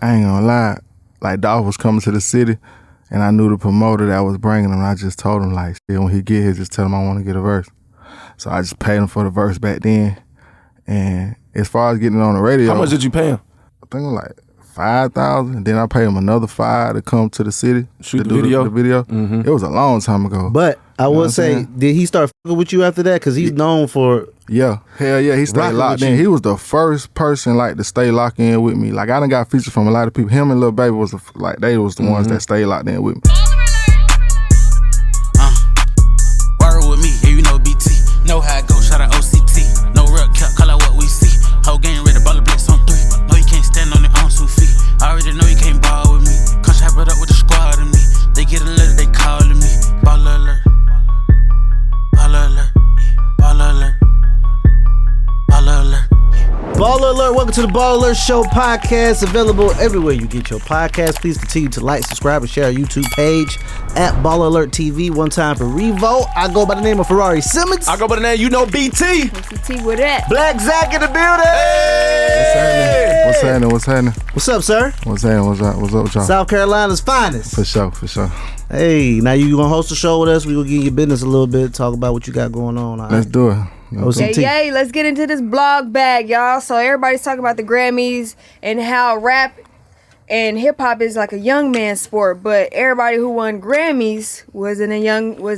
I ain't gonna lie. Like, Dolph was coming to the city, and I knew the promoter that was bringing him. And I just told him, like, shit, when he get here, just tell him I want to get a verse. So I just paid him for the verse back then. And as far as getting on the radio, how much did you pay him? I think it was like $5,000. Then I paid him another $5,000 to come to the city shoot to the video. The video. Mm-hmm. It was a long time ago. But I will say, did he start fucking with you after that? Because he's known for. Yeah, hell yeah, he stayed locked in. He was the first person like to stay locked in with me. Like, I done got features from a lot of people. Him and Lil Baby was like, they was the ones that stayed locked in with me. Word with me, yeah, you know BT. Know how it go, shout out OCT. No real cap, call out what we see. Whole game ready, baller blitz on 3. No, you can't stand on their own 2 feet. I already know you can't ball with me. Cause I it up with the squad and me. They get a letter, they calling me. BallerAlert. BallerAlert. BallerAlert. BallerAlert. BallerAlert, welcome to the BallerAlert Show podcast, available everywhere you get your podcast. Please continue to like, subscribe, and share our YouTube page at BallerAlert TV. One time for Revo, I go by the name of Ferrari Simmons. I go by the name, you know, BT. BT with that. Blacc Zacc in the building. Hey! What's happening? What's happening? What's up, sir? What's happening? What's up with y'all? South Carolina's finest. For sure. Hey, now you gonna host a show with us? We gonna get your business a little bit, talk about what you got going on. Let's do it. Yay, let's get into this blog bag, y'all. So everybody's talking about the Grammys and how rap and hip hop is like a young man sport, but everybody who won Grammys was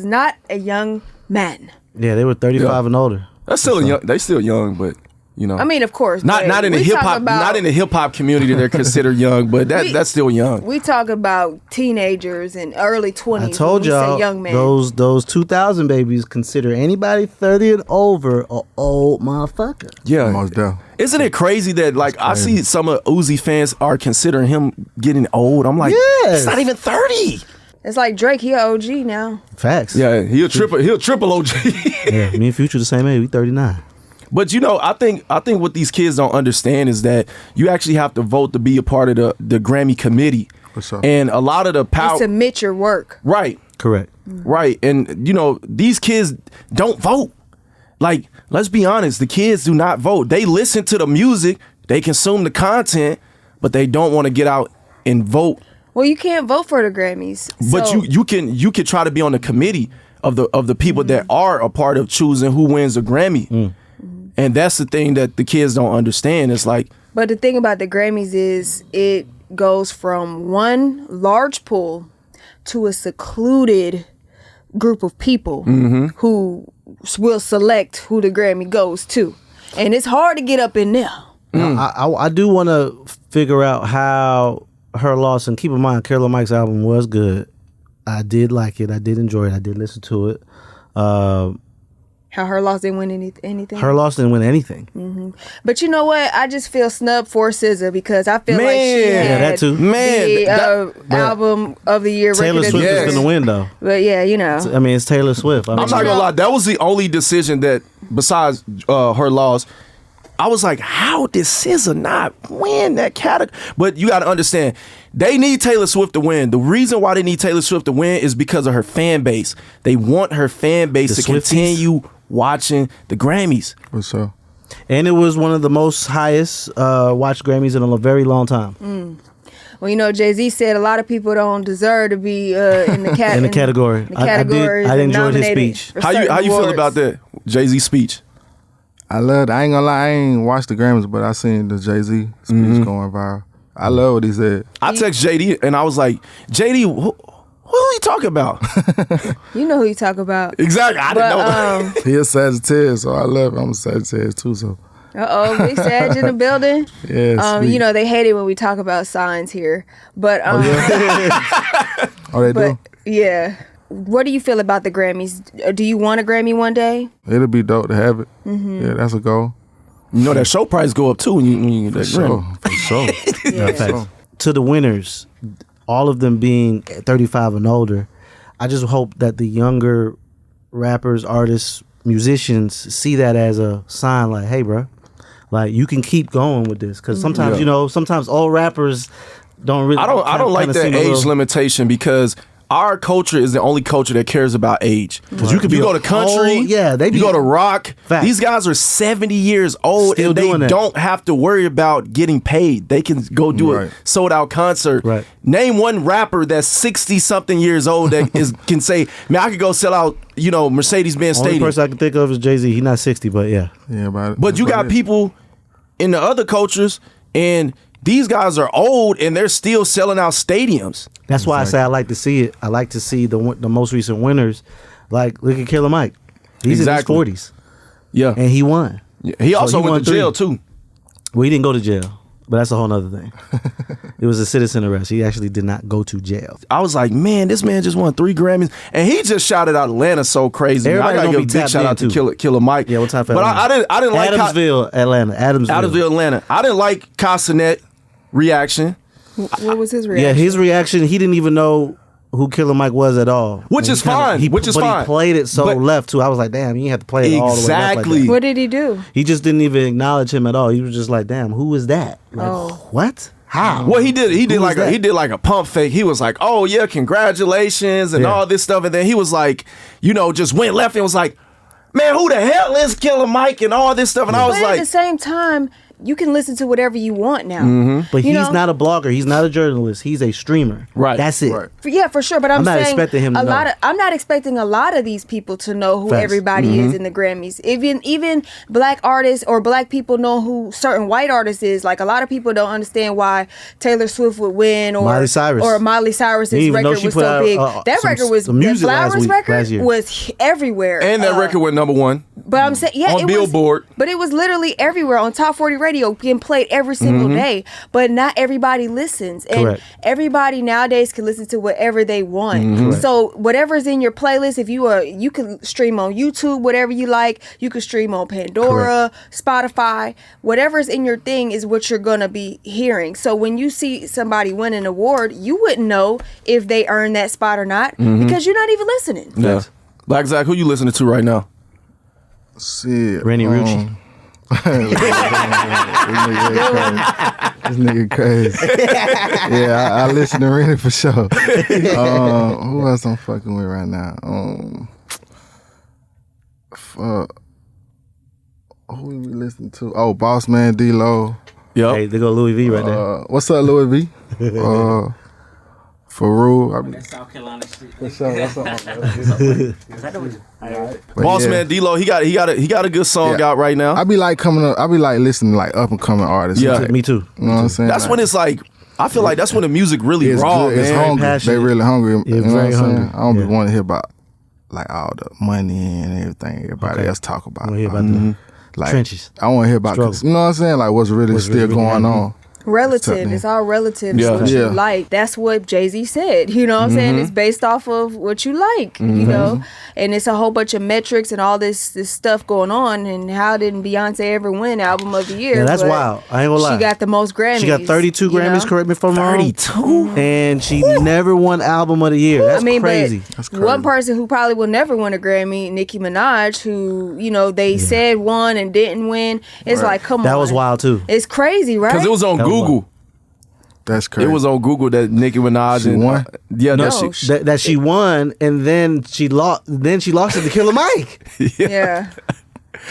not a young man. Yeah, they were 35 and older. That's still young. They still young, but you know. I mean, of course. Not in the hip hop. Not in the hip hop community. They're considered young, but that's still young. We talk about teenagers and early 20s. I told y'all, young man. those 2000 babies consider anybody 30 and over a old motherfucker. Yeah, most definitely. Isn't it crazy that like I see some of Uzi fans are considering him getting old? I'm like, it's not even 30. It's like Drake, he an OG now. Facts. Yeah, he'll triple OG. Yeah, me and Future the same age. We 39. But you know, I think what these kids don't understand is that you actually have to vote to be a part of the Grammy committee. For sure. And a lot of the power. You submit your work. Right. Correct. Right. And you know, these kids don't vote. Like, let's be honest, the kids do not vote. They listen to the music, they consume the content, but they don't want to get out and vote. Well, you can't vote for the Grammys. But so. you can try to be on the committee of the people that are a part of choosing who wins a Grammy. And that's the thing that the kids don't understand. It's like, but the thing about the Grammys is it goes from one large pool to a secluded group of people who will select who the Grammy goes to, and it's hard to get up in there. I do want to figure out how her loss, and keep in mind, Killer Mike's album was good. I did like it. I did enjoy it. I did listen to it. How Her Loss didn't win anything? Her Loss didn't win anything. But you know what? I just feel snubbed for SZA because I feel like she had that too. the album of the year. Taylor Swift is going to win, though. But yeah, you know. I mean, it's Taylor Swift. I'm not going to lie. That was the only decision that, besides Her Loss, I was like, how did SZA not win that category? But you got to understand, they need Taylor Swift to win. The reason why they need Taylor Swift to win is because of her fan base. They want her fan base to continue watching the Grammys. For sure. And it was one of the most highest watched Grammys in a very long time. Well, you know, Jay-Z said a lot of people don't deserve to be in the category. I enjoyed his speech. How you feel about that Jay-Z speech? I loved it. I ain't gonna lie, I ain't watched the Grammys, but I seen the Jay-Z speech going viral. I love what he said. I text JD and I was like, JD, who are you talking about? You know who you talk about. Exactly. I didn't know. He a Sagittarius, so I love it. I'm a Sagittarius too, so. Big Sag in the building. Yeah, you know, they hate it when we talk about signs here. But they do? Yeah. What do you feel about the Grammys? Do you want a Grammy one day? It'll be dope to have it. Yeah, that's a goal. You know that show price go up too when you get that Grammy. For sure. Yeah. To the winners, all of them being 35 and older, I just hope that the younger rappers, artists, musicians see that as a sign like, hey, bro, like you can keep going with this. Because sometimes, sometimes old rappers don't really. I don't like that age limitation because our culture is the only culture that cares about age. Because you could you be go a to country, whole- you go to rock. Facts. These guys are 70 years old Still and doing they that. don't have to worry about getting paid. They can go do a Right. sold out concert. Right. Name one rapper that's 60 something years old that can say, man, I could go sell out, Mercedes-Benz Only Stadium. person I can think of is Jay-Z. He's not 60, but yeah. Yeah, But you got people in the other cultures, and these guys are old, and they're still selling out stadiums. That's why I say I like to see it. I like to see the most recent winners. Like, look at Killer Mike. He's Exactly. in his 40s, Yeah. and he won. He also he went won to jail, 3. too. Well, he didn't go to jail, but that's a whole nother thing. It was a citizen arrest. He actually did not go to jail. I was like, man, this man just won 3 Grammys, and he just shouted out Atlanta so crazy. Man. I Everybody gotta gonna give be a big tapped shout out in, to too. Killer Mike. Yeah, what time for But Atlanta? I didn't like Adamsville, Atlanta. Adamsville. Atlanta. I didn't like Castanet reaction, What was his Yeah, reaction? his reaction, he didn't even know who Killer Mike was at all. Which And is he kinda- fine, He, which is but fine. he played it so But- left, too. I was like, damn, you didn't have to play it all the way left like Exactly. that. What did he do? He just didn't even acknowledge him at all. He was just like, damn, who is that? Like, Oh. what? How? Well, he did Who like was that? he did like a pump fake. He was like, "Oh yeah, congratulations," and Yeah. all this stuff. And then he was like, just went left and was like, "Man, who the hell is Killer Mike?" and all this stuff. And I was But at like, the same time, you can listen to whatever you want now. But You he's know? not a blogger. He's not a journalist. He's a streamer. Right. That's it. Right. Yeah, for sure. But I'm I'm not saying expecting him to know. I'm not expecting a lot of these people to know who Facts. everybody is in the Grammys. Even black artists or black people know who certain white artists is. Like a lot of people don't understand why Taylor Swift would win or Miley Cyrus. or Miley Cyrus's Didn't even know record she was put so out, big. That some- record was some music the last Flowers last year. record was everywhere. and that record went #1. But I'm saying, yeah, On it Billboard. was, but it was literally everywhere on Top 40 Radio, being played every single day. But not everybody listens, and Correct. everybody nowadays can listen to whatever they want. So whatever's in your playlist, if you can stream on YouTube, whatever you like. You can stream on Pandora, Spotify, whatever's in your thing is what you're gonna be hearing. So when you see somebody win an award, you wouldn't know if they earned that spot or not because you're not even listening. Yeah. Black Zacc, who you listening to right now? Shit. Renni Rucci. This nigga crazy. Yeah, I listen to Renni for sure. Who else I'm fucking with right now? Fuck. Who we listening to? Oh, Boss Man D-Lo. Yep. Hey, they go Louis V right there. What's up, Louis V? Faru. South Carolina shit. What's up? Boss Man D-Lo, he got a good song Yeah. out right now. I be like listening to like up and coming artists. Yeah. Me too. You know what I'm saying? That's when it's like, I feel like that's when the music really it's raw, good. It's man. hungry. passionate. They really hungry. Yeah, you know very what I'm saying? hungry. I don't be Yeah. want to hear about like all the money and everything everybody else talk about. I want to hear about the like, trenches. I want to hear about, Struggle. you know what I'm saying? Like what's really still really going happening. on. Relative. It's all relative. Yeah. It's what you Yeah. like. That's what Jay-Z said. You know what I'm saying? It's based off of what you like, you know? And it's a whole bunch of metrics and all this stuff going on. And how didn't Beyonce ever win Album of the Year? Yeah, that's But wild. I ain't gonna lie. She got the most Grammys. She got 32 you Grammys, know? correct me if I'm wrong. 32? And she never won Album of the Year. That's crazy. That's but one crazy. person who probably will never win a Grammy, Nicki Minaj, who, they said won and didn't win. It's like, come on. That was wild too. It's crazy, right? Because it was on That was Google. That's crazy. It was on Google that Nicki Minaj She and won? Yeah, No, that she. That she won, and then she lost. Then she lost it to Killer Mike. Yeah.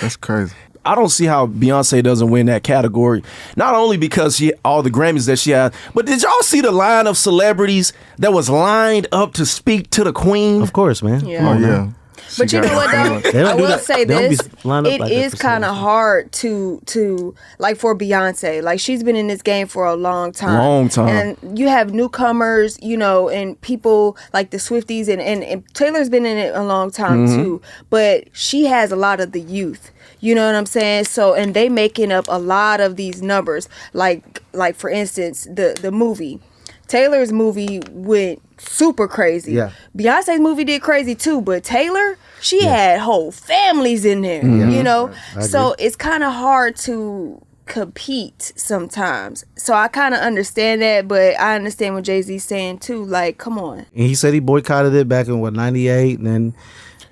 That's crazy. I don't see how Beyonce doesn't win that category. Not only because she all the Grammys that she had, but did y'all see the line of celebrities that was lined up to speak to the Queen? Of course, man. Yeah. Come Oh on, yeah. man. But you know what though? They don't I do will that. say They don't be this. lined up It like that is for kind of celebrities. hard to like for Beyonce. Like she's been in this game for a long time. Long time. And you have newcomers, and people like the Swifties and Taylor's been in it a long time too. But she has a lot of the youth. You know what I'm saying? So, and they making up a lot of these numbers. Like for instance, the movie. Taylor's movie went super crazy. Yeah. Beyonce's movie did crazy too, but Taylor, she had whole families in there, So it's kind of hard to compete sometimes. So I kind of understand that, but I understand what Jay-Z's saying too. Like, come on. And he said he boycotted it back in '98, and then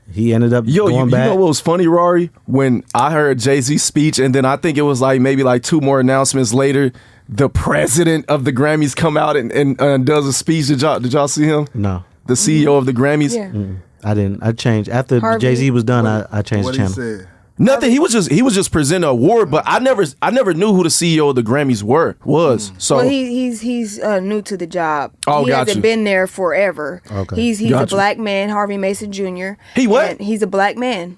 he ended up Yo, going you back. know what was funny, Rory? When I heard Jay-Z's speech, and then I think it was maybe 2 more announcements later, the president of the Grammys come out and does a speech. Did y'all see him? No. the CEO of the Grammys? Yeah. I didn't. I changed after Harvey. Jay-Z was done. I changed What the he channel. said? Nothing. He was just presenting an award, but I never knew who the CEO of the Grammys was. So Well, he's new to the job. Oh, he got hasn't you. been there forever. Okay. He's Got a you. black man, Harvey Mason Jr. He what? And he's a black man.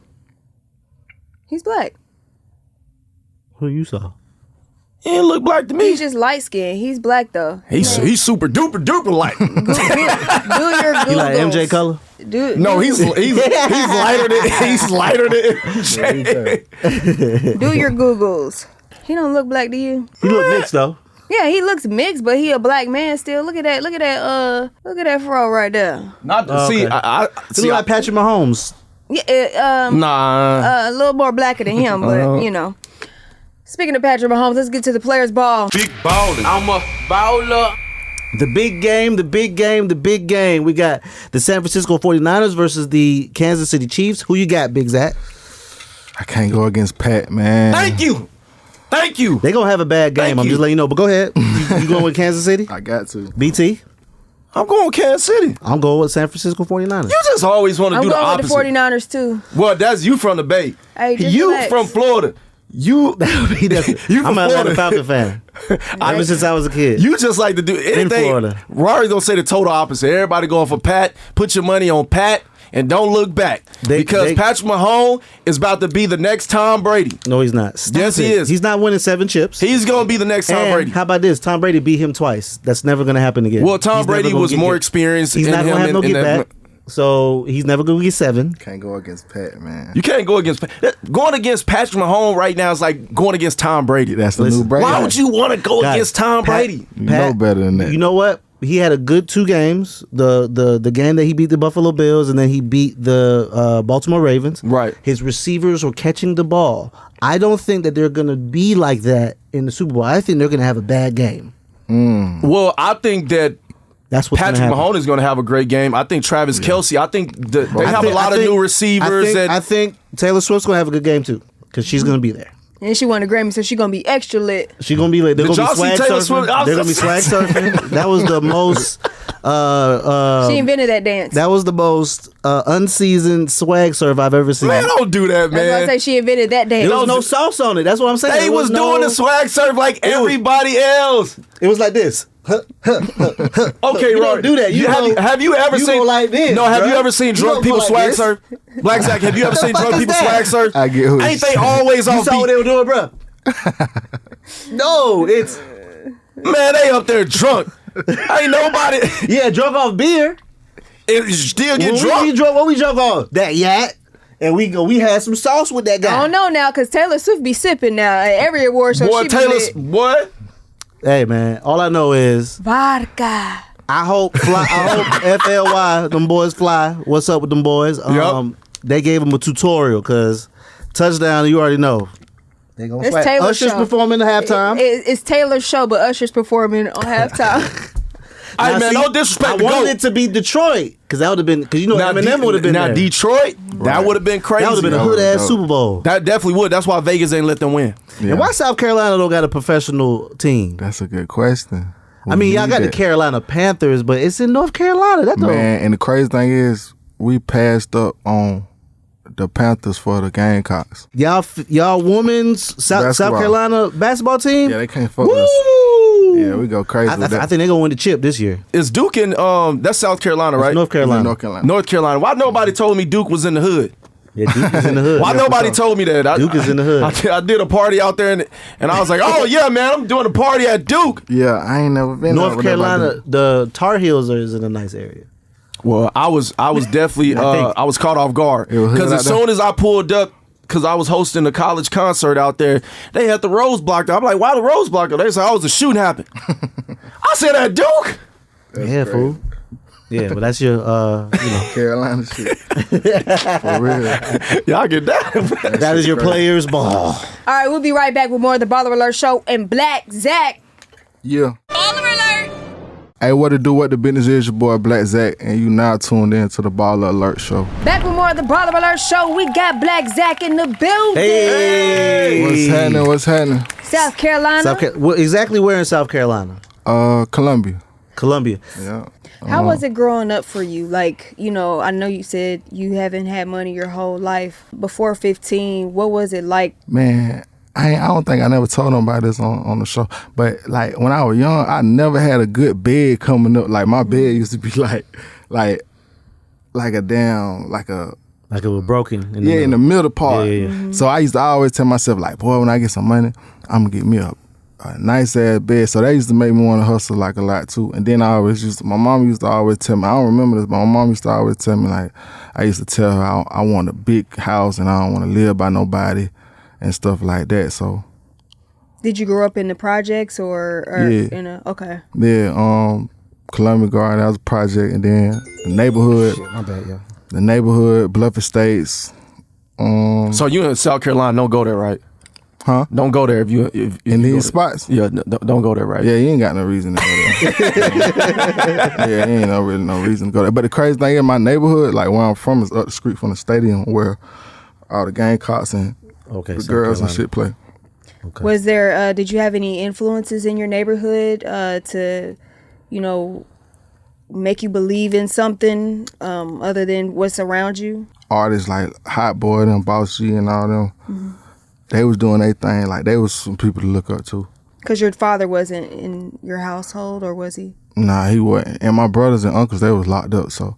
He's black. Who you saw? he didn't look black to me. He's just light skinned. He's black though. He's super duper duper light. Do your Googles. He like MJ color? No, he's lighter than MJ. Do your Googles. He don't look black to you. He look mixed though. Yeah, he looks mixed, but he a black man still. Look at that fro right there. Not to Oh, see. okay. I He see. look like Patrick Mahomes. Yeah, Nah. a little more blacker than him, but you know. Speaking of Patrick Mahomes, let's get to the players' ball. Big ballin'. I'm a baller. The big game, the big game, the big game. We got the San Francisco 49ers versus the Kansas City Chiefs. Who you got, Big Zach? I can't go against Pat, man. Thank you. They gonna have a bad game. Thank I'm you. just letting you know. But go ahead. You going with Kansas City? I got to. BT? I'm going with Kansas City. I'm going with San Francisco 49ers. You just always want to I'm do the going with opposite. the 49ers too. Well, that's you from the Bay. Hey, just you relax. from Florida. You You I'm from an Atlanta Florida. Falcon fan. Ever since I was a kid. You just like to do anything. Florida. Rory gonna say the total opposite. Everybody going for Pat. Put your money on Pat and don't look back. Because Patrick Mahomes is about to be the next Tom Brady. No, he's not. Stop Yes, he it. is. He's not winning 7 chips. He's gonna be the next Tom And Brady. how about this? Tom Brady beat him twice. That's never going to happen again. Well, Tom He's never Brady gonna was get- more experienced He's in not going to him have no in get that- back. So he's never going to get 7. Can't go against Pat, man. You can't go against going against Patrick Mahomes right now is like going against Tom Brady. That's the Listen, new Brady. Why would you want to go Guys, against Tom Brady? You know better than that. You know what? He had a good 2 games. The game that he beat the Buffalo Bills and then he beat the Baltimore Ravens. Right. His receivers were catching the ball. I don't think that they're going to be like that in the Super Bowl. I think they're going to have a bad game. Well, I think that That's what's Patrick gonna happen. Mahomes is going to have a great game. I think Travis Kelce. I think they have a lot of new receivers. I think Taylor Swift's going to have a good game too because she's going to be there. And she won a Grammy, so she's gonna be extra lit. She's going to be like, they're Did going to be y'all see swag Taylor surfing. Swift? They're going to be swag surfing. That was the most... She invented that dance. That was the most unseasoned swag surf I've ever seen. Man, don't do that, I was gonna man. say she invented that dance. There was no sauce on it. That's what I'm saying. They There was doing the swag surf like everybody else. It was like this. Okay, You don't Rory. do that. You go- have you ever you seen go like this, No, have bruh. you ever seen You drunk don't people go like swag this. surf? Black Zack, have you ever seen drunk is people that? swag surf? I get who Ain't you they say. always You on saw what beat? they were doing, bro? No, it's Man, they up there drunk. Ain't nobody. yeah, drunk off beer. It still get When drunk. what we drunk off? That yak. And we had some sauce with that guy. I don't know now, cause Taylor Swift be sipping now at every award show. Boy, she Taylor's be lit. what? Hey man, all I know is Vodka. I hope FLY, them boys fly. What's up with them boys? They gave them a tutorial because touchdown, you already know. They gonna It's swag. Taylor's Usher's show. performing at halftime. It's Taylor's show, but Usher's performing on halftime. Hey Now, man, see, no disrespect I to wanted GOAT. it to be Detroit because that would have been because you know Eminem would have been now there. Detroit, that would have been crazy. That would have been a That hood would've ass dope. Super Bowl. That definitely would. That's why Vegas ain't let them win. Yeah. And why South Carolina don't got a professional team? That's a good question. I mean, y'all got the Carolina Panthers, but it's in North Carolina. That's all. Man, and the crazy thing is, we passed up on the Panthers for the Gamecocks. Y'all women's South Basketball. Carolina basketball team. Yeah, they can't fuck with us. Woo! Yeah, we go crazy with that. I think they're gonna win the chip this year. Is Duke in that's South Carolina, right? North Carolina. North Carolina. North Carolina. Why nobody told me Duke was in the hood? Yeah, Duke is in the hood. Why nobody told me that? Duke is in the hood. I did a party out there and I was like, oh yeah, man, I'm doing a party at Duke. Yeah, I ain't never been North out with Carolina, nobody. the Tar Heels is in a nice area. Well, I was definitely I was caught off guard It was hood because out as there? soon as I pulled up, because I was hosting a college concert out there, they had the Rose Block. I'm like, why the Rose Block? They said, oh, the shooting happened. I said at Duke. Yeah, great. fool. Yeah, but that's your Carolina shit. For real. Y'all get that. that is your players ball. All right, we'll be right back with more of the Baller Alert Show and Blacc, Zack. Yeah. Baller Alert. Hey, what to do? What the business is? Your boy Blacc Zack, and you now tuned in to the Baller Alert Show. Back with more of the Baller Alert Show. We got Blacc, Zack in the building. Hey, What's happening? What's happening? South Carolina. Exactly where in South Carolina? Columbia. Columbia. Yeah. How was it growing up for you? Like, you know, I know you said you haven't had money your whole life. Before 15, what was it like? Man, I don't think I never told nobody this on the show. But like when I was young, I never had a good bed coming up. Like my bed used to be like a damn like it was broken. In the middle part. Yeah. Mm-hmm. So I used to always tell myself like, boy, when I get some money, I'm gonna get me a nice ass bed. So that used to make me want to hustle like a lot too. And then my mom used to always tell me, I don't remember this, but my mom used to always tell me like, I used to tell her I want a big house and I don't want to live by nobody and stuff like that. So. Did you grow up in the projects or Yeah. Okay. Yeah, Columbia Garden, that was a project, and then the neighborhood. My bad, yeah. The neighborhood, Bluff Estates. So you in South Carolina, don't go there, right? Huh? Don't go there if you In you these go spots? there. Yeah, don't go there, right? Yeah, you ain't got no reason to go there. Yeah, ain't really no reason to go there. But the crazy thing in my neighborhood, like where I'm from, is up the street from the stadium where all the Gamecocks and the South girls and Carolina. shit play. Okay. Was there, did you have any influences in your neighborhood to, you know, make you believe in something other than what's around you? Artists like Hot Boy and Boss G and all them, they was doing their thing. Like they was some people to look up to. Because your father wasn't in your household, or was he? Nah, he wasn't. And my brothers and uncles, they was locked up. So,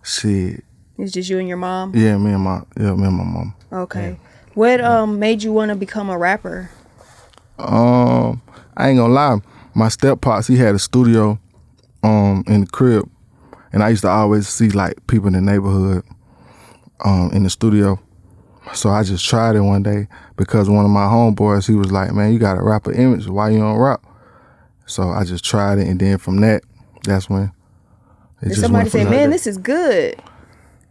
shit. It's just you and your mom? Yeah, me and my mom. Okay. What made you want to become a rapper? I ain't gonna lie. My step pops, he had a studio in the crib, and I used to always see like people in the neighborhood in the studio. So I just tried it one day because one of my homeboys, he was like, "Man, you got a rapper image. Why you don't rap?" So I just tried it, and then from that's when it Did just somebody went from say, there. "Man, this is good"?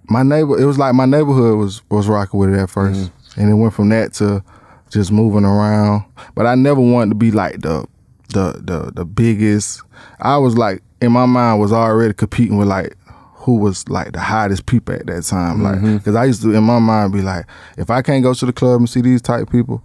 It was like my neighborhood was rocking with it at first, and it went from that to just moving around. But I never wanted to be like the biggest. I was like, in my mind, was already competing with like who was like the hottest people at that time. Like, because I used to in my mind be like, if I can't go to the club and see these type people,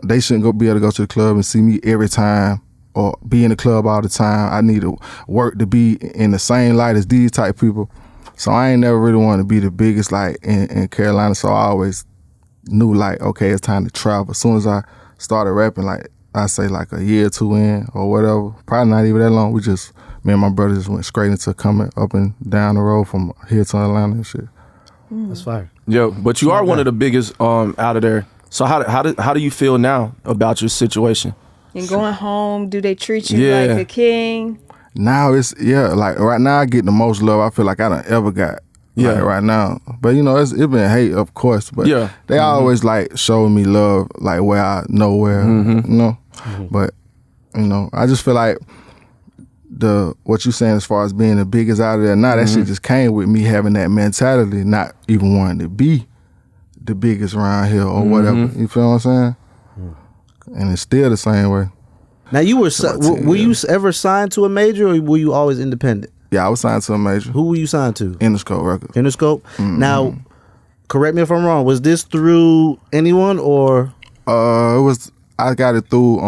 they shouldn't be able to go to the club and see me every time or be in the club all the time. I need to work to be in the same light as these type people. So I ain't never really wanted to be the biggest like in Carolina. So I always knew like, okay, it's time to travel. As soon as I started rapping, like I say like a year or two in or whatever, probably not even that long, me and my brother just went straight into coming up and down the road from here to Atlanta and shit. That's fire. Yeah, but you are one of the biggest out of there. So how do you feel now about your situation? And going home, do they treat you Yeah. like a king? Now it's, like right now I get the most love I feel like I done ever got. Yeah. Like right now. But you know, it's been hate, of course, but Yeah. they always like showing me love, like where I know where, you know. But, you know, I just feel like what you saying as far as being the biggest out of there, now that shit just came with me having that mentality, not even wanting to be the biggest around here or whatever. You feel what I'm saying? And it's still the same way. Now you were about 10 were you years. ever signed to a major, or were you always independent? Yeah, I was signed to a major. Who were you signed to? Interscope Records. Interscope. Now, correct me if I'm wrong. Was this through anyone or I got it through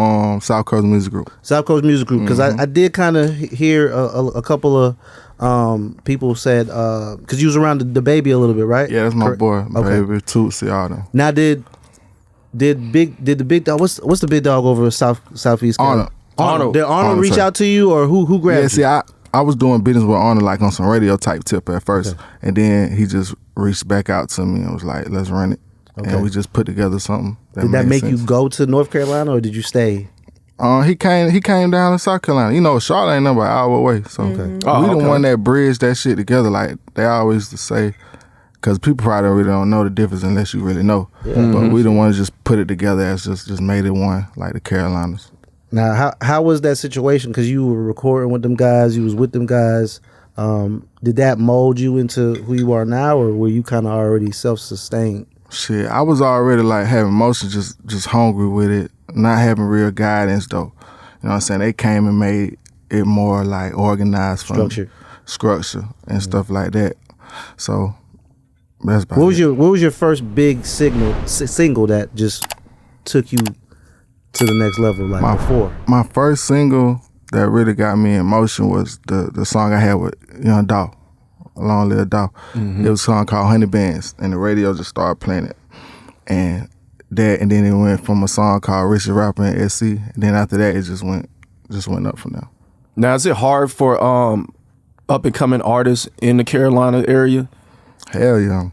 South Coast Music Group. South Coast Music Group? Because I did kind of hear a couple of people said because you was around the baby a little bit, right? Yeah, that's my Correct. boy, Okay. baby, Tootsie, all them. Now did the big dog? What's the big dog over Southeast? Arnold. Did Arnold Arnold, reach sir. out to you, or who grabbed Yeah, you? see, I was doing business with Arnold like on some radio type tip at first, and then he just reached back out to me and was like, "Let's run it," and we just put together something. Did that made make you sense. go to North Carolina, or did you stay? He came down to South Carolina. You know, Charlotte ain't number an hour away, so Oh, we the okay. one that bridged that shit together. Like they always used to say, because people probably really don't know the difference unless you really know. But we the ones just put it together as just made it one, like the Carolinas. Now, how was that situation? Because you were recording with them guys, you was with them guys. Did that mold you into who you are now, or were you kind of already self-sustained? Shit, I was already like having motion, just hungry with it, not having real guidance though. You know what I'm saying? They came and made it more like organized for me. Structure and stuff like that. So that's about What it. was your first big single that just took you to the next level, like before? My first single that really got me in motion was the song I had with Young Dolph, Long Live Dolph. It was a song called Honey Bands, and the radio just started playing it. And then it went from a song called Richard Rapper and SC, and then after that it just went up from there. Now, is it hard for up and coming artists in the Carolina area? Hell yeah,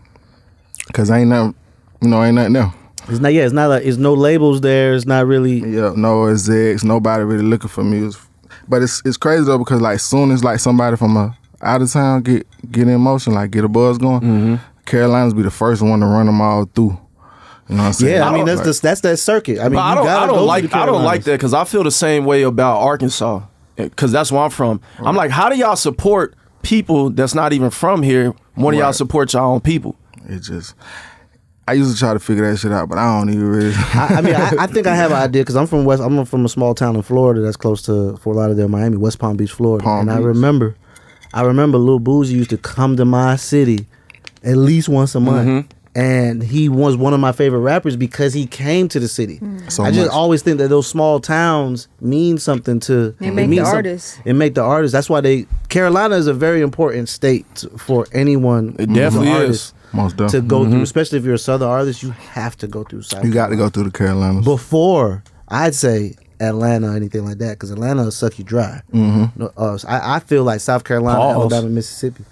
cause ain't nothing there. It's not. Yeah, it's not like it's no labels there. It's not really. Yeah, no execs. Nobody really looking for music. But it's crazy though because like soon as like somebody from out of town get in motion, like get a buzz going, Carolinas be the first one to run them all through. You know what I'm saying? Yeah, I mean that's that circuit. I mean, I don't like that because I feel the same way about Arkansas because that's where I'm from. Right. I'm like, how do y'all support people that's not even from here? More than y'all support y'all own people. I used to try to figure that shit out, but I don't even really. I think I have an idea because I'm from a small town in Florida that's close to Fort Lauderdale, Miami, West Palm Beach, Florida. I remember Lil Boozy used to come to my city at least once a month. And he was one of my favorite rappers because he came to the city. I just always think that those small towns mean something to the artists. It make the artists. That's why Carolina is a very important state for anyone. It definitely is. Most definitely. To go through, especially if you're a Southern artist, you have to go through South. You got to go through the Carolinas before I'd say Atlanta or anything like that, because Atlanta will suck you dry. I feel like South Carolina, Alabama, Mississippi.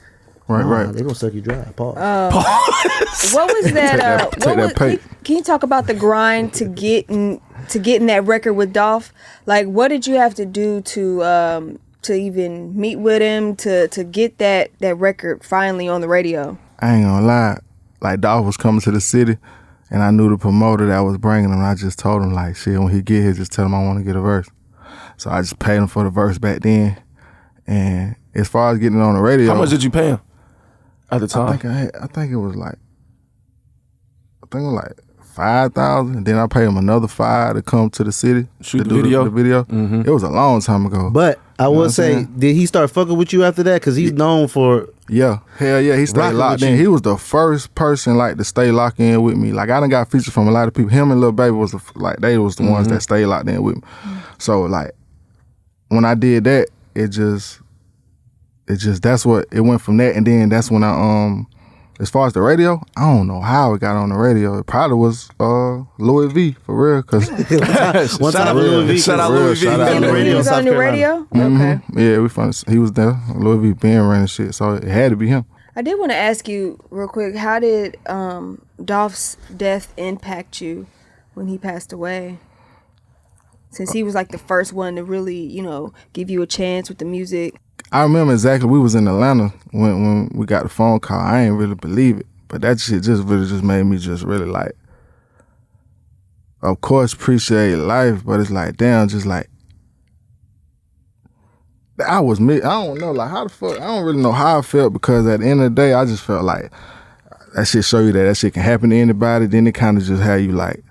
Right. They're gonna suck you dry. Pause. What was that? Can you talk about the grind to getting that record with Dolph? Like, what did you have to do to even meet with him to get that record finally on the radio? I ain't gonna lie. Like, Dolph was coming to the city, and I knew the promoter that was bringing him. And I just told him like, shit, when he get here, just tell him I want to get a verse. So I just paid him for the verse back then. And as far as getting it on the radio, how much did you pay him? At the time, I think it was like $5,000, and then I paid him another $5,000 to come to the city shoot the video. It was a long time ago. But I will say, did he start fucking with you after that? Because he's known for hell yeah, he stayed locked in. He was the first person like to stay locked in with me. Like I done got features from a lot of people. Him and Lil Baby was they was the ones that stayed locked in with me. So like when I did that, it just that's what it went from that, and then that's when I as far as the radio, I don't know how it got on the radio. It probably was Louis V for real. Cause one time Louis V. Shout out Louis V. He was on the radio. Okay. Yeah, he was there. Louis V being running shit, so it had to be him. I did want to ask you real quick. How did Dolph's death impact you when he passed away? Since he was like the first one to really, give you a chance with the music. I remember exactly. We was in Atlanta when we got the phone call. I ain't really believe it, but that shit just made me just really like, of course, appreciate life. But it's like, damn, just like I was me. I don't know, like how the fuck. I don't really know how I felt because at the end of the day, I just felt like that shit show you that shit can happen to anybody. Then it kind of just had you like,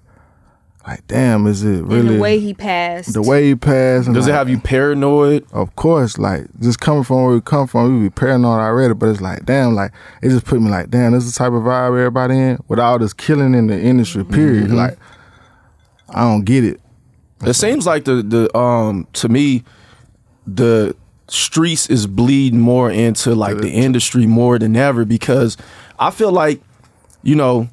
damn, is it really? And the way he passed. Does it have you paranoid? Of course, like, just coming from where we come from, we be paranoid already, but it's like, damn, like, it just put me like, damn, this is the type of vibe everybody in with all this killing in the industry, period. Like, I don't get it. It seems like the to me, the streets is bleeding more into like the industry more than ever because I feel like, I know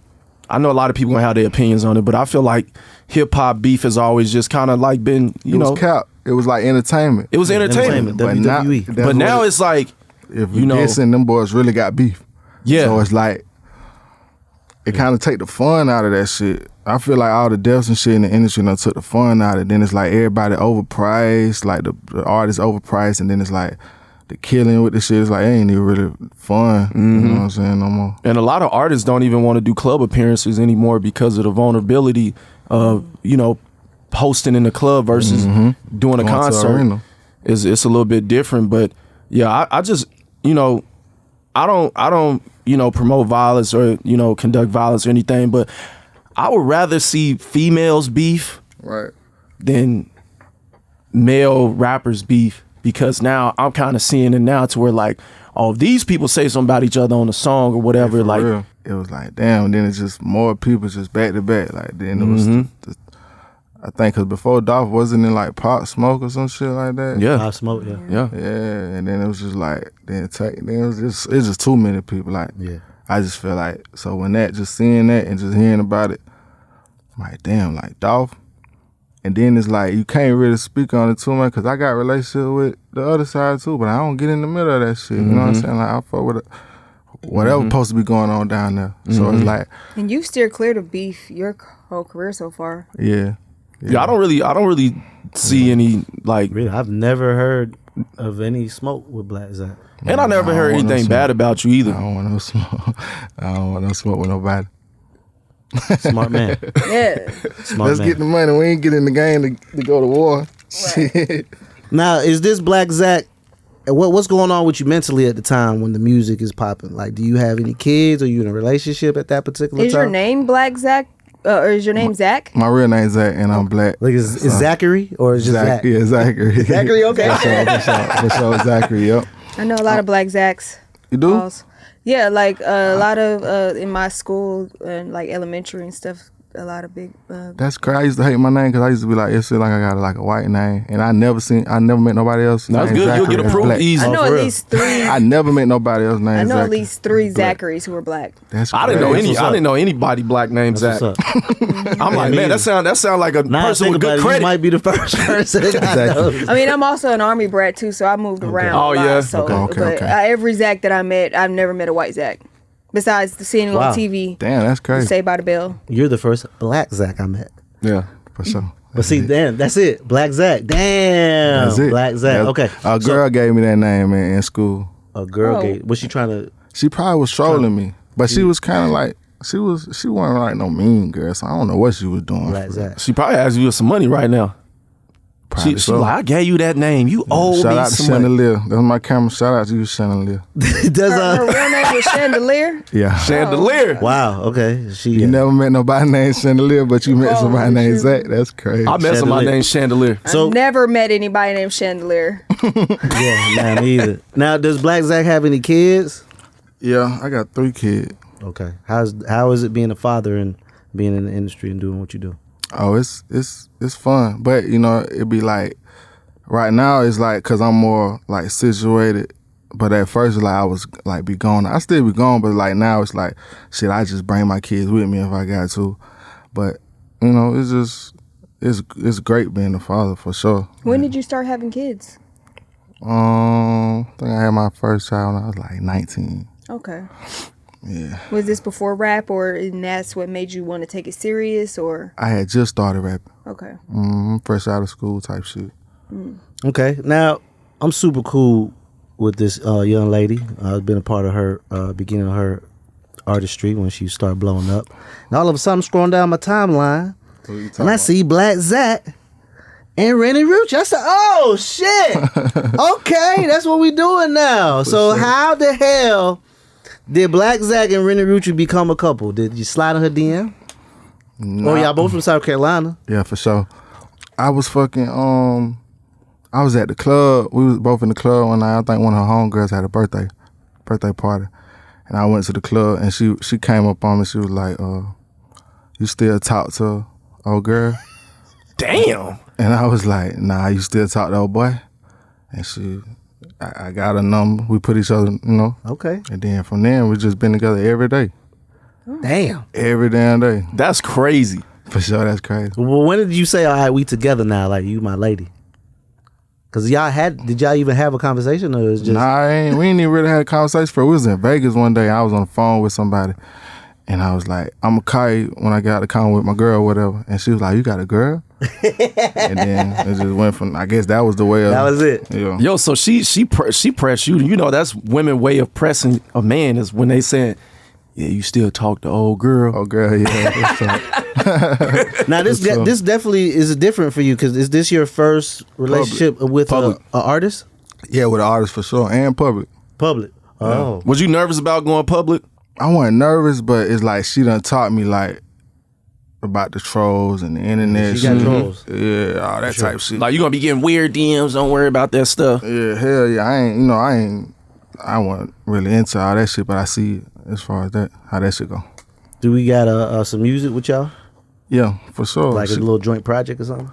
a lot of people gonna have their opinions on it, but I feel like hip hop beef has always just kind of like been, it was cap. It was like entertainment. It was entertainment. WWE. But now it's like, if you guessing, them boys really got beef. Yeah. So it's like, it kind of take the fun out of that shit. I feel like all the deaths and shit in the industry done took the fun out of it. Then it's like everybody overpriced, like the artists overpriced, and then it's like the killing with the shit is like, it ain't even really fun. You know what I'm saying, no more. And a lot of artists don't even want to do club appearances anymore because of the vulnerability of, hosting in the club versus doing a concert. It's a little bit different. But yeah, I just, I don't promote violence or, conduct violence or anything, but I would rather see females beef than male rappers beef. Because now I'm kind of seeing it now to where like, if these people say something about each other on a song or whatever, like real. It was like, damn. Then it's just more people just back to back. Like then it was, I think because before Dolph wasn't in like Pop Smoke or some shit like that. Yeah. Pop Smoke, yeah. Yeah. Yeah, and then it was just like then it was just too many people. Like Yeah. I just feel like so when just seeing that and just hearing about it, I'm like damn, like Dolph. And then it's like you can't really speak on it too much because I got a relationship with the other side too, but I don't get in the middle of that shit. You know what I'm saying? Like I fuck with it. Whatever supposed to be going on down there. So it's like And you've steered clear of beef your whole career so far. yeah. Yeah, I don't really see any like, Really, I've never heard of any smoke with Blacc Zacc. and I never I heard don't want no anything smoke. bad about you I either. don't want no smoke. I don't want no smoke with nobody. Smart man. Yeah. Smart Let's man. get the money. We ain't get in the game to go to war. Shit. Now, is this Blacc Zacc? What's going on with you mentally at the time when the music is popping? Like, do you have any kids? Are you in a relationship at that particular Is time? your name Blacc Zacc? Or is your name Zack? My real name's Zack and I'm black. Like, is Zachary or is just Zack? Yeah, Zachary. Zachary, okay. For sure, Zachary, yep. I know a lot of Blacc Zacks. You do? Calls. Yeah, like a lot of in my school and like elementary and stuff. A lot of big. That's crazy. I used to hate my name because I used to be like, it feel like I got like a white name, and I never met nobody else. That's named good. You'll Zachary get that's approved black. easy. I know for at real? least three. I never met nobody else named I know Zachary. at least three Zacharys who are black. That's I didn't know crazy. any. I didn't know anybody black named That's Zack. what's up. I'm like, man, that sound like a Now I person think with about good it, credit. you might be the first person that I know. I mean, I'm also an army brat too, so I moved around. Oh, a lot, yeah? So, Okay, but okay. Every Zack that I met, I've never met a white Zack. Besides seeing him Wow. on TV, Damn, that's crazy. Saved by the Bell. You're the first Blacc Zacc I met. Yeah. For sure. But see, damn, that's it. Blacc Zacc. Damn. That's it. Blacc Zacc. That's- Okay. A girl gave me that name in school. A girl Oh. gave. Was she trying to? She probably was trolling me, but she was kind of like she wasn't like no mean girl. So I don't know what she was doing. Blacc Zacc. She probably asked you for some money right now. Probably She so. like, I gave you that name. You owe Shout me out to some money. Chandelier. That's my camera. Shout out to you, Chandelier. Does Her real name was Chandelier. Yeah. Chandelier. Wow. Okay. She. You never met nobody named Chandelier, but you met Oh, somebody named shoot. Zach. That's crazy. I met somebody Chandelier. named Chandelier. So- I've never met anybody named Chandelier. Yeah. Nah, me either. Now, does Blacc Zacc have any kids? Yeah, I got 3 kids. Okay. How is it being a father and being in the industry and doing what you do? Oh, it's fun, but you know it be like right now it's like because I'm more like situated. But at first, like I was like be gone. I still be gone, but like now it's like shit. I just bring my kids with me if I got to. But you know, it's just it's great being a father for sure. When did you start having kids? I think I had my first child when I was like 19. Okay. Yeah, Was this before rap, or and that's what made you want to take it serious, or I had just started rapping. okay? Fresh out of school type shit. Okay. Now, I'm super cool with this young lady. I've been a part of her beginning of her artistry when she started blowing up. And all of a sudden, I'm scrolling down my timeline, and I see Blacc Zacc and Renni Rucci. I said, "Oh shit! Okay, that's what we doing now." So how the hell did Blacc Zacc and Renni Rucci become a couple? Did you slide on her DM? Or y'all both from South Carolina? Yeah, for sure. I was fucking I was at the club. We was both in the club one night. I think one of her homegirls had a birthday party. And I went to the club and she came up on me. She was like, you still talk to old girl? Damn. And I was like, nah, you still talk to old boy? And I got a number. We put each other, you know. Okay. And then from there, we just been together every day. Damn. Every damn day. That's crazy. For sure, that's crazy. Well, when did you say, all right, we together now, like you my lady? Because did y'all even have a conversation, or it was just... Nah, we ain't even really had a conversation. We was in Vegas one day. I was on the phone with somebody, and I was like, I'm going to call you when I got the call with my girl or whatever. And she was like, you got a girl? And then it just went from, I guess that was the way of... That was it. Yeah. Yo, so she pressed you. You know, that's women way of pressing a man is when they saying, yeah, you still talk to old girl. Oh, girl, yeah. That's Now, this so- this definitely is different for you, because is this your first relationship with Public. a artist? yeah, with the artist for sure, and public. Public. Oh. Was you nervous about going public? I wasn't nervous, but it's like she done taught me, like, about the trolls and the internet. She got shit. trolls. Yeah, all that type shit. Like, you gonna be getting weird DMs, don't worry about that stuff. Yeah, hell yeah. I wasn't really into all that shit, but I see as far as that, how that shit go. Do we got some music with y'all? Yeah, for sure. Like a little joint project or something?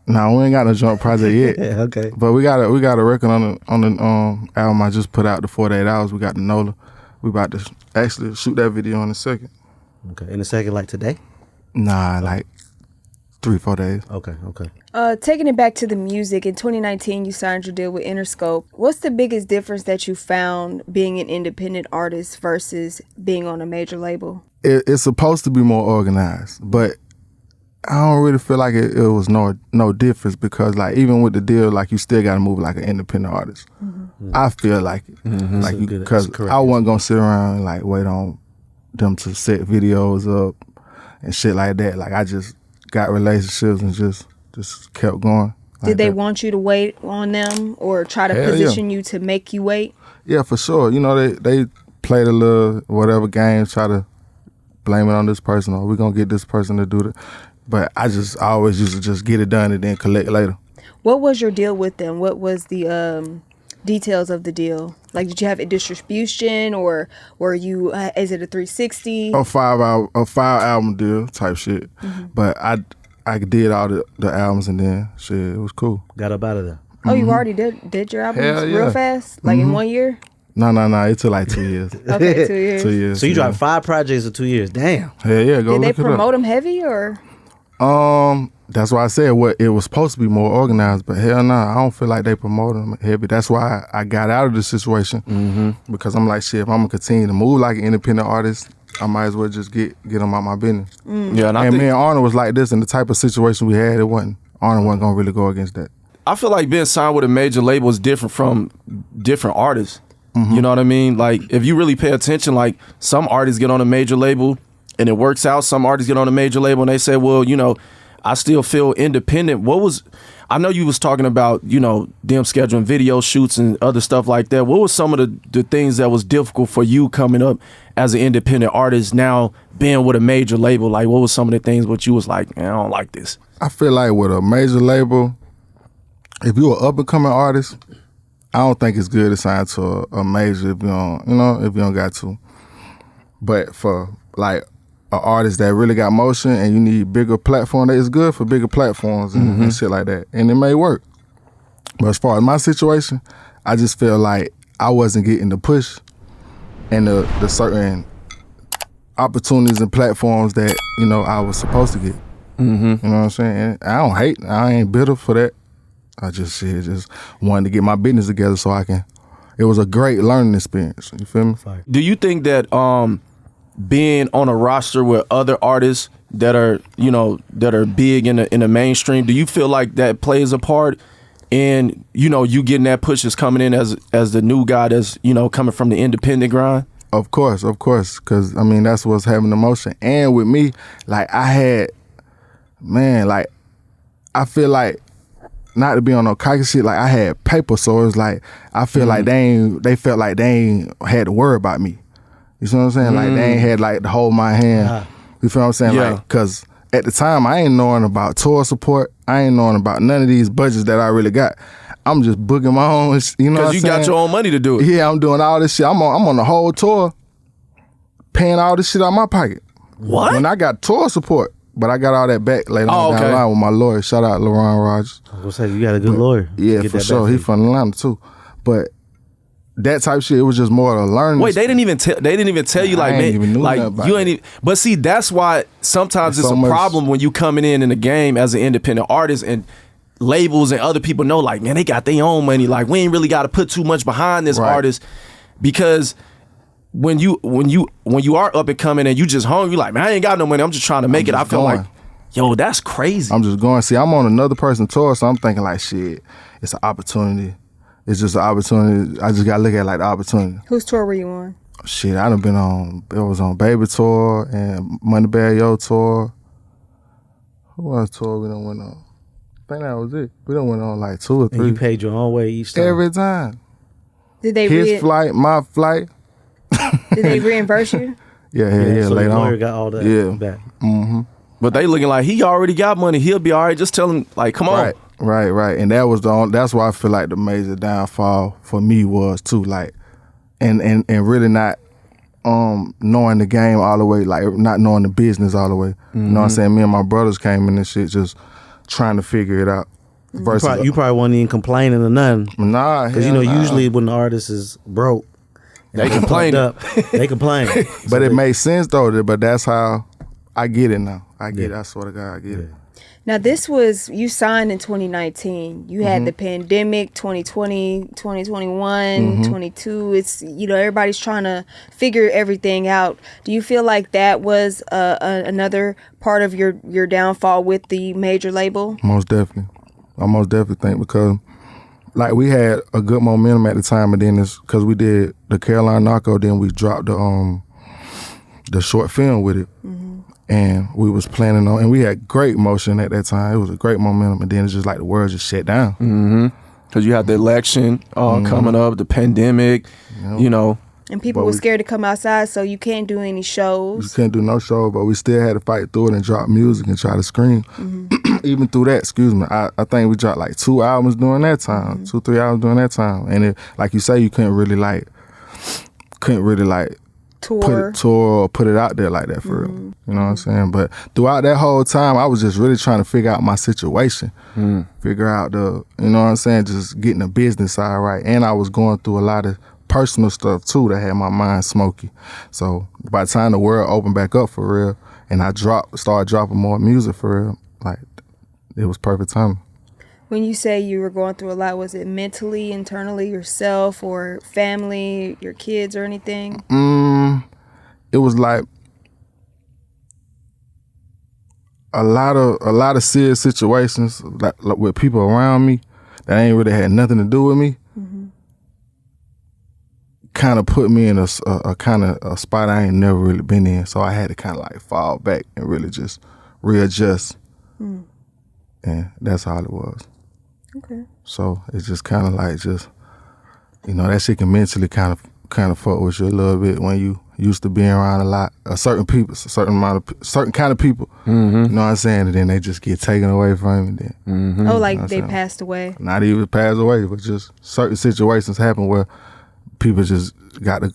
Nah, we ain't got no joint project yet. Yeah, okay. But we got a record on the album I just put out, the 48 Hours. We got the NOLA. We about to actually shoot that video in a second. Okay. In a second, like today? Nah, like 3-4 days. Okay. Taking it back to the music, in 2019, you signed your deal with Interscope. What's the biggest difference that you found being an independent artist versus being on a major label? It's supposed to be more organized, but I don't really feel like it was no difference because like even with the deal, like you still got to move like an independent artist. Mm-hmm. I feel like it, like because I wasn't gonna sit around and like wait on them to set videos up and shit like that. Like I just got relationships and just kept going. Did they want you to wait on them or try to position you to make you wait? Yeah, for sure. You know they played a little whatever game, try to blame it on this person or we're gonna get this person to do it. But I always used to just get it done and then collect later. What was your deal with them? What was the details of the deal? Like, did you have a distribution or were you, is it a 360? A five album deal type shit. Mm-hmm. But I did all the albums and then shit, it was cool. Got up out of there. Oh, you already did your albums real fast? Like in 1 year? No, it took like 2 years. Okay, 2 years. 2 years. So you dropped 5 projects in 2 years. Damn. Hell yeah, go Did they look it up. promote them heavy or? That's why I said it was supposed to be more organized, but hell nah, I don't feel like they promoted them heavy. That's why I got out of the situation because I'm like, shit, if I'm gonna continue to move like an independent artist, I might as well just get them out my business. Yeah, and me and Arnold was like this, and the type of situation we had, Arnold wasn't gonna really go against that. I feel like being signed with a major label is different from different artists. You know what I mean? Like, if you really pay attention, like some artists get on a major label and it works out. Some artists get on a major label and they say, well, you know, I still feel independent. I know you was talking about, you know, them scheduling video shoots and other stuff like that. What was some of the things that was difficult for you coming up as an independent artist now being with a major label? Like, what was some of the things what you was like, man, I don't like this? I feel like with a major label, if you're an up-and-coming artist, I don't think it's good to sign to a major if you don't got to. But for like an artist that really got motion and you need bigger platform, it's good for bigger platforms and shit like that. And it may work. But as far as my situation, I just feel like I wasn't getting the push and the certain opportunities and platforms that, you know, I was supposed to get. You know what I'm saying? And I ain't bitter for that. I just wanted to get my business together so it was a great learning experience. You feel me? Do you think that being on a roster with other artists that are big in the mainstream, do you feel like that plays a part in, you know, you getting that push is coming in as the new guy that's, you know, coming from the independent grind? Of course, because I mean that's what's having the motion. And with me, like I feel like, not to be on no cocky shit, like I had paper, so it was like I feel like they felt like they ain't had to worry about me. You see what I'm saying? Like they ain't had like to hold my hand. You feel what I'm saying? Yeah. Like, cause at the time I ain't knowing about tour support. I ain't knowing about none of these budgets that I really got. I'm just booking my own, you know what I'm saying? Because you got your own money to do it. Yeah, I'm doing all this shit. I'm on the whole tour, paying all this shit out of my pocket. What? When I got tour support. But I got all that back later on down the line with my lawyer. Shout out LaRon Rogers. I was gonna say, you got a good lawyer. Yeah, for sure. He from Atlanta too. But that type of shit, it was just more of a learning. Wait, they didn't even tell you, like, I ain't man, even knew like about you ain't even. But see, that's why sometimes it's so a much problem when you coming in the game as an independent artist and labels and other people know, like, man, they got their own money. Like, we ain't really got to put too much behind this artist, because when you are up and coming and you just hungry, you like, man, I ain't got no money. I'm just trying to make it. I feel like, yo, that's crazy. I'm just going. See, I'm on another person's tour, so I'm thinking like, shit, it's an opportunity. It's just an opportunity. I just got to look at it like the opportunity. Whose tour were you on? Shit, I done been on, it was on Baby Tour and Moneybag Yo Tour. Who else tour we done went on? I think that was it. We done went on like 2 or 3. And you paid your own way each time? Every time. Did they His flight, my flight. Did they reimburse you? Yeah, So later the lawyer on. got all that back. Mm-hmm. But they looking like he already got money. He'll be all right. Just tell him, like, come on. Right. And that was that's why I feel like the major downfall for me was too, like, and really not knowing the game all the way, like not knowing the business all the way. You know what I'm saying? Me and my brothers came in this shit just trying to figure it out. Versus You probably wasn't even complaining or nothing. Nah, Because usually when the artist is broke, They complain. They complain. but it made sense though. But that's how I get it now. I get it. I swear to God, I get it. Now, you signed in 2019. You had the pandemic, 2020, 2021, 22. It's, everybody's trying to figure everything out. Do you feel like that was another part of your downfall with the major label? Most definitely. I most definitely think because like we had a good momentum at the time, and then it's because we did the Carolina Narco, then we dropped the short film with it. And we was planning on, and we had great motion at that time. It was a great momentum, and then it's just like the world just shut down. Because you had the election coming up, the pandemic, And people were scared to come outside, so you can't do any shows. We couldn't do no show, but we still had to fight through it and drop music and try to scream. Even through that, I think we dropped like 2 albums during that time, 2-3 albums during that time. And it, like you say, you couldn't really Tour. Put it out there like that for real. You know what I'm saying? But throughout that whole time, I was just really trying to figure out my situation. Figure out just getting the business side right. And I was going through a lot of personal stuff too that had my mind smoky. So by the time the world opened back up for real, and I started dropping more music for real, like it was perfect timing. When you say you were going through a lot, was it mentally, internally, yourself, or family, your kids, or anything? It was like a lot of serious situations, like with people around me that ain't really had nothing to do with me. Kind of put me in a kind of a spot I ain't never really been in, so I had to kind of like fall back and really just readjust. And that's all it was. Okay. So it's just kind of like that shit can mentally kind of fuck with you a little bit when you used to being around a lot of certain people, certain kind of people. You know what I'm saying? And then they just get taken away from you. Then. Oh, like they passed away? Not even passed away, but just certain situations happen where people just got to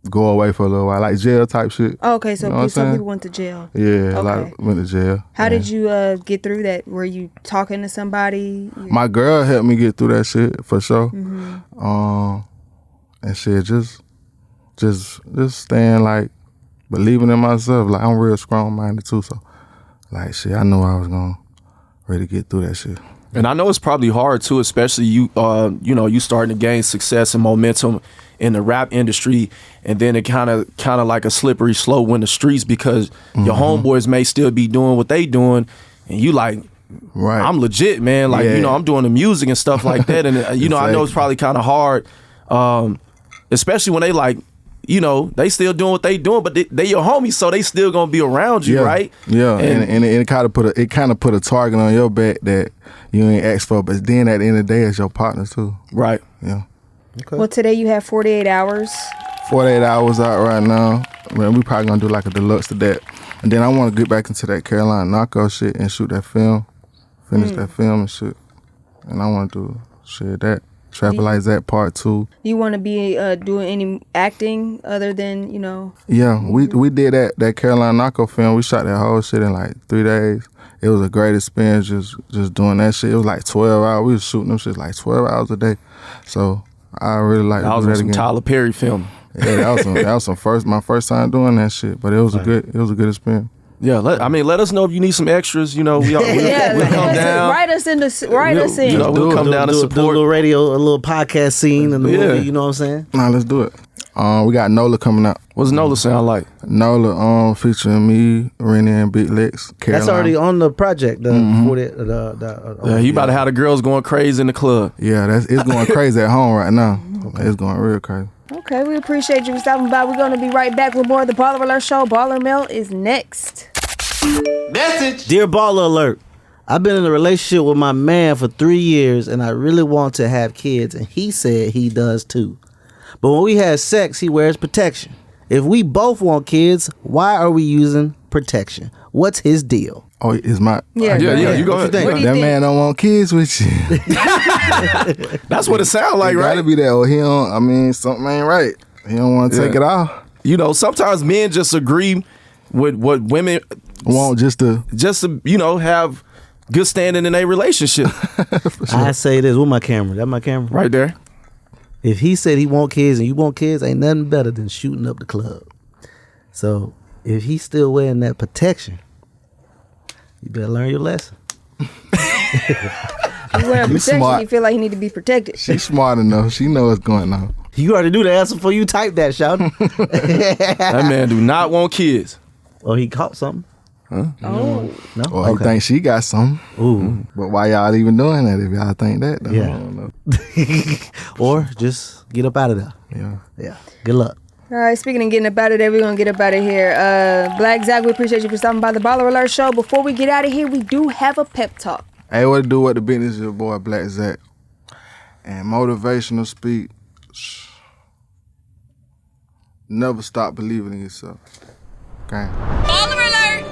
go away for a little while, like jail type shit. Oh, okay, so some people went to jail. Yeah, a lot went to jail. How did you get through that? Were you talking to somebody? My girl helped me get through that shit for sure. And shit, just staying like believing in myself. Like I'm real strong minded too, so like shit, I knew I was gonna ready to get through that shit. And I know it's probably hard too, especially you starting to gain success and momentum in the rap industry, and then it kind of like a slippery slope in the streets because your homeboys may still be doing what they doing, and you like, right? I'm legit, man. Like I'm doing the music and stuff like that, and Exactly. I know it's probably kind of hard, especially when they like. They still doing what they doing, but they your homies, so they still gonna be around you, right? Yeah, and it kind of put a target on your back that you ain't asked for, but then at the end of the day, it's your partners too. Right. Yeah. Okay. Well, today you have 48 hours. 48 hours out right now. Man, we probably gonna do like a deluxe to that, and then I want to get back into that Carolina Narco shit and shoot that film, finish that film and shit, and I want to do shit that. Trapalize that part 2. Do you want to be doing any acting other than, Yeah, we did that Carolina Narco film. We shot that whole shit in like 3 days. It was a great experience just doing that shit. It was like 12 hours. We was shooting them shit like 12 hours a day. So I really like to do that some again. Tyler Perry film. Yeah, that was my first time doing that shit. But it was a good experience. Yeah, let us know if you need some extras. We'll come down. Write us in. We'll come down and do a support. little radio, a little podcast scene in the movie. You know what I'm saying? Nah, let's do it. We got Nola coming out. What's Nola sound like? Nola featuring me, Renni, and Big Lex. That's already on the project. You about to have the girls going crazy in the club. Yeah, it's going crazy at home right now. It's going real crazy. Okay, we appreciate you for stopping by. We're going to be right back with more of the BallerAlert Show. Baller Mail is next. Message. Dear Baller Alert, I've been in a relationship with my man for 3 years and I really want to have kids, and he said he does too. But when we have sex, he wears protection. If we both want kids, why are we using protection? What's his deal? Oh, it's my... Yeah, you go ahead. That man don't want kids with you. That's what it sounds like, It right? gotta be that. Something ain't right. He don't want to take it off. You know, sometimes men just agree with what women Want just to have good standing in a relationship. I say this with my camera. That my camera Right there. If he said he want kids and you want kids, ain't nothing better than shooting up the club. So if he's still wearing that protection, you better learn your lesson. You wear protection, smart. you feel like you need to be protected. She's smart enough. She know what's going on. You already knew the answer before you typed that, shouting. That man do not want kids. Oh, he caught something. Oh. No. Or he think she got something. Ooh. But why y'all even doing that if y'all think that? Though? Yeah. I don't know. Or just get up out of there. Yeah. Yeah. Good luck. All right, speaking of getting up out of there, we're going to get up out of here. Blacc, Zack, we appreciate you for stopping by the BallerAlert show. Before we get out of here, we do have a pep talk. Hey, what to do with the business? Your boy Blacc Zacc. And motivational speak. Never stop believing in yourself. Okay. BallerAlert!